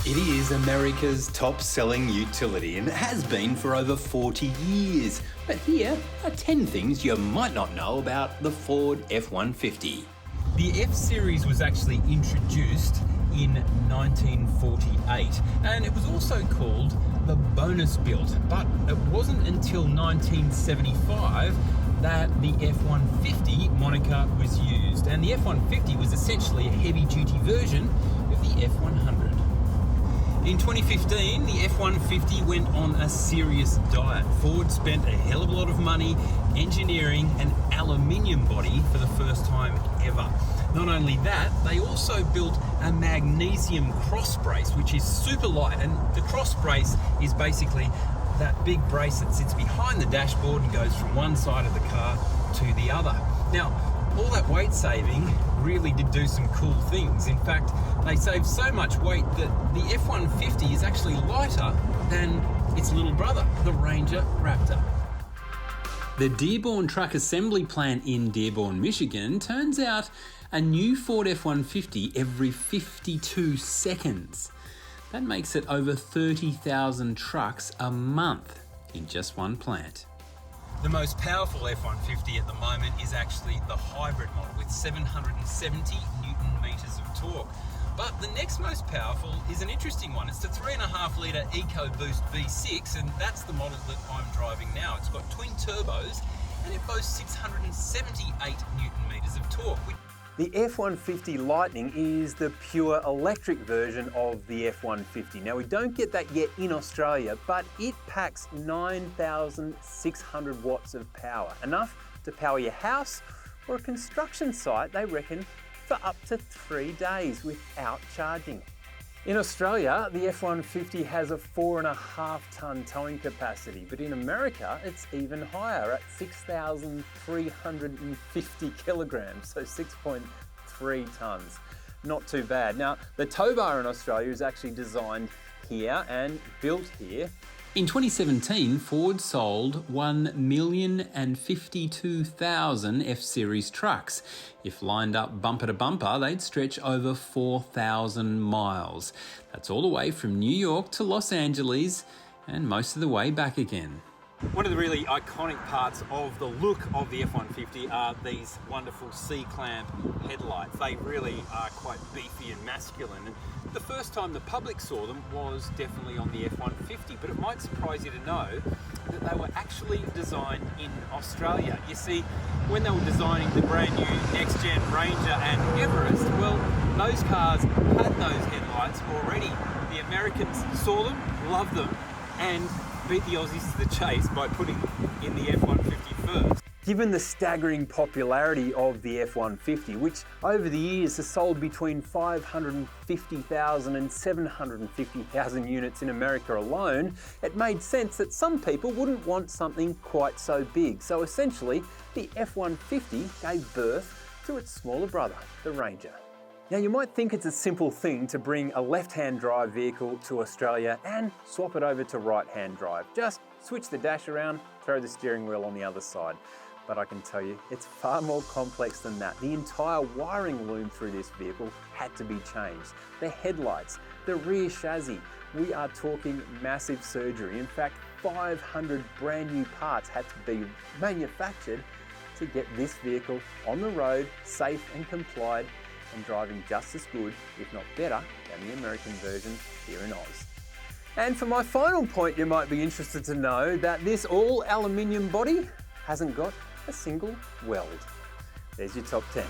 It is America's top-selling utility and it has been for over 40 years. But here are 10 things you might not know about the Ford F150. The F-Series was actually introduced in 1948 and it was also called the bonus build, but it wasn't until 1975 that the F150 moniker was used, and the F150 was essentially a heavy-duty version of the F100. In 2015, the F150 went on a serious diet. Ford spent a hell of a lot of money engineering an aluminium body for the first time ever. Not only that, they also built a magnesium cross brace, which is super light, and the cross brace is basically that big brace that sits behind the dashboard and goes from one side of the car to the other. Now, all that weight saving really did do some cool things. In fact, they saved so much weight that the F-150 is actually lighter than its little brother, the Ranger Raptor. The Dearborn Truck Assembly Plant in Dearborn, Michigan, turns out a new Ford F-150 every 52 seconds. That makes it over 30,000 trucks a month in just one plant. The most powerful F-150 at the moment is actually the hybrid model with 770 Newton meters of torque. But the next most powerful is an interesting one. It's the 3.5 litre EcoBoost V6, and that's the model that I'm driving now. It's got twin turbos and it boasts 678 Newton meters of torque. The F-150 Lightning is the pure electric version of the F-150. Now, we don't get that yet in Australia, but it packs 9,600 watts of power, enough to power your house or a construction site, they reckon, for up to 3 days without charging. In Australia, the F-150 has a 4.5 tonne towing capacity, but in America, it's even higher at 6,350 kilograms, so 6.3 tonnes. Not too bad. Now, the tow bar in Australia is actually designed here and built here. In 2017, Ford sold 1,052,000 F-Series trucks. If lined up bumper to bumper, they'd stretch over 4,000 miles. That's all the way from New York to Los Angeles and most of the way back again. One of the really iconic parts of the look of the F-150 are these wonderful C-clamp headlights. They really are quite beefy and masculine. And the first time the public saw them was definitely on the F-150, but it might surprise you to know that they were actually designed in Australia. You see, when they were designing the brand new next-gen Ranger and Everest, well, those cars had those headlights already. The Americans saw them, loved them, and beat the Aussies to the chase by putting in the F-150 first. Given the staggering popularity of the F-150, which over the years has sold between 550,000 and 750,000 units in America alone, it made sense that some people wouldn't want something quite so big. So essentially, the F-150 gave birth to its smaller brother, the Ranger. Now, you might think it's a simple thing to bring a left-hand drive vehicle to Australia and swap it over to right-hand drive. Just switch the dash around, throw the steering wheel on the other side. But I can tell you, it's far more complex than that. The entire wiring loom through this vehicle had to be changed. The headlights, the rear chassis, we are talking massive surgery. In fact, 500 brand new parts had to be manufactured to get this vehicle on the road, safe and compliant, and driving just as good, if not better, than the American version here in Oz. And for my final point, you might be interested to know that this all aluminium body hasn't got a single weld. There's your top 10.